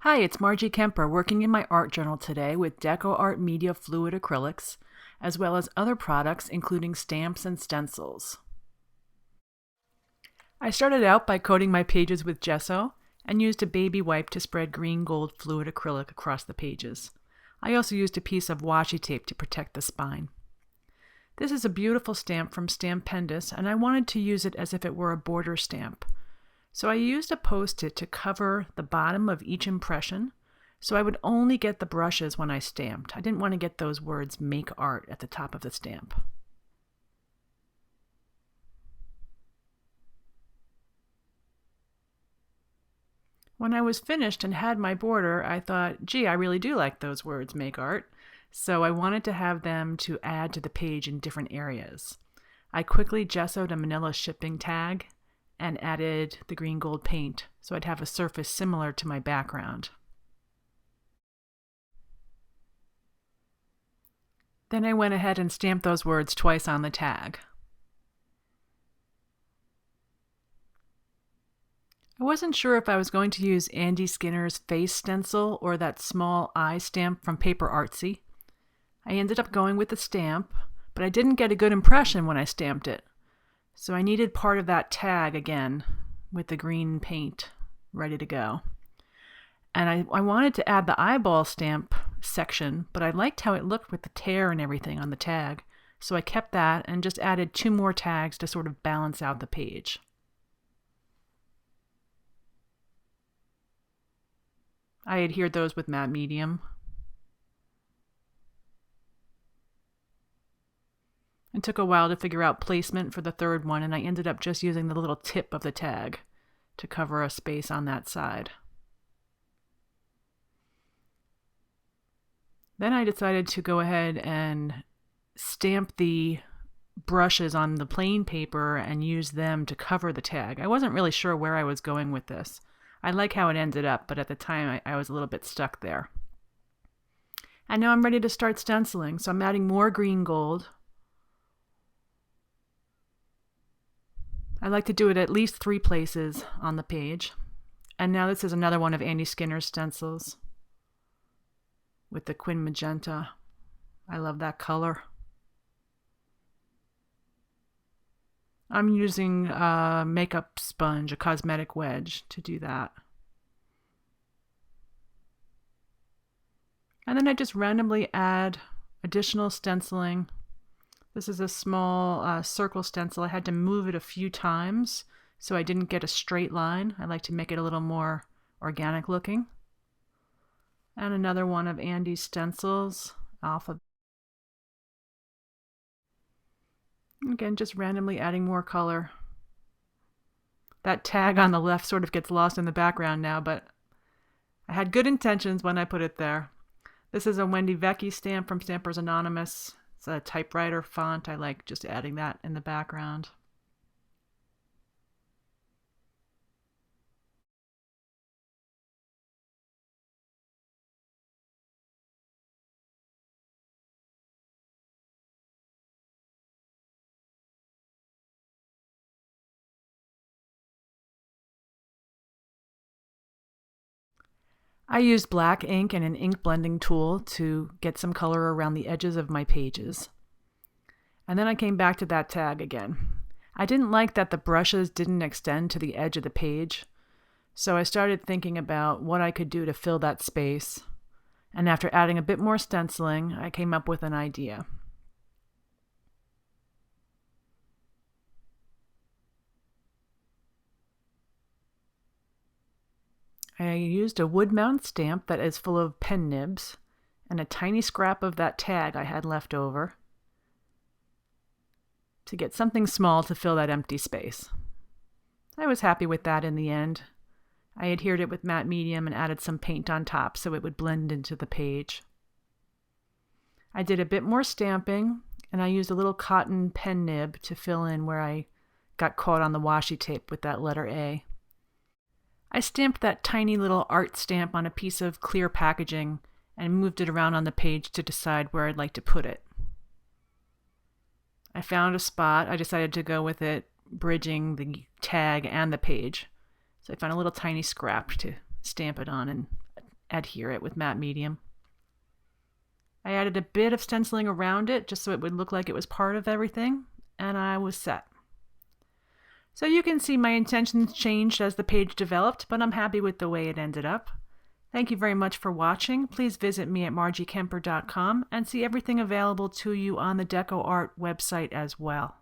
Hi, it's Marjie Kemper working in my art journal today with Deco Art Media Fluid Acrylics, as well as other products including stamps and stencils. I started out by coating my pages with gesso and used a baby wipe to spread green gold fluid acrylic across the pages. I also used a piece of washi tape to protect the spine. This is a beautiful stamp from Stampendous, and I wanted to use it as if it were a border stamp. So I used a Post-it to cover the bottom of each impression, so I would only get the brushes when I stamped. I didn't want to get those words "Make Art" at the top of the stamp. When I was finished and had my border, I thought, gee, I really do like those words "Make Art," so I wanted to have them to add to the page in different areas. I quickly gessoed a manila shipping tag and added the green gold paint so I'd have a surface similar to my background. Then I went ahead and stamped those words twice on the tag. I wasn't sure if I was going to use Andy Skinner's face stencil or that small eye stamp from Paper Artsy. I ended up going with the stamp, but I didn't get a good impression when I stamped it. So I needed part of that tag again with the green paint ready to go. And I wanted to add the eyeball stamp section, but I liked how it looked with the tear and everything on the tag. So I kept that and just added 2 more tags to sort of balance out the page. I adhered those with matte medium. It took a while to figure out placement for the third one, and I ended up just using the little tip of the tag to cover a space on that side. Then I decided to go ahead and stamp the brushes on the plain paper and use them to cover the tag. I wasn't really sure where I was going with this. I like how it ended up, but at the time I was a little bit stuck there. And now I'm ready to start stenciling, so I'm adding more green gold. I like to do it at least 3 places on the page. And now this is another one of Andy Skinner's stencils with the Quin Magenta. I love that color. I'm using a makeup sponge, a cosmetic wedge, to do that. And then I just randomly add additional stenciling. This is a small circle stencil. I had to move it a few times so I didn't get a straight line. I like to make it a little more organic looking. And another one of Andy's stencils, Alpha. Again, just randomly adding more color. That tag on the left sort of gets lost in the background now, but I had good intentions when I put it there. This is a Wendy Vecchi stamp from Stampers Anonymous. It's a typewriter font. I like just adding that in the background. I used black ink and an ink blending tool to get some color around the edges of my pages. And then I came back to that tag again. I didn't like that the brushes didn't extend to the edge of the page, so I started thinking about what I could do to fill that space. And after adding a bit more stenciling, I came up with an idea. I used a wood mount stamp that is full of pen nibs and a tiny scrap of that tag I had left over to get something small to fill that empty space. I was happy with that in the end. I adhered it with matte medium and added some paint on top so it would blend into the page. I did a bit more stamping, and I used a little cotton pen nib to fill in where I got caught on the washi tape with that letter A. I stamped that tiny little art stamp on a piece of clear packaging and moved it around on the page to decide where I'd like to put it. I found a spot. I decided to go with it, bridging the tag and the page. So I found a little tiny scrap to stamp it on and adhere it with matte medium. I added a bit of stenciling around it just so it would look like it was part of everything, and I was set. So you can see my intentions changed as the page developed, but I'm happy with the way it ended up. Thank you very much for watching. Please visit me at marjiekemper.com and see everything available to you on the DecoArt website as well.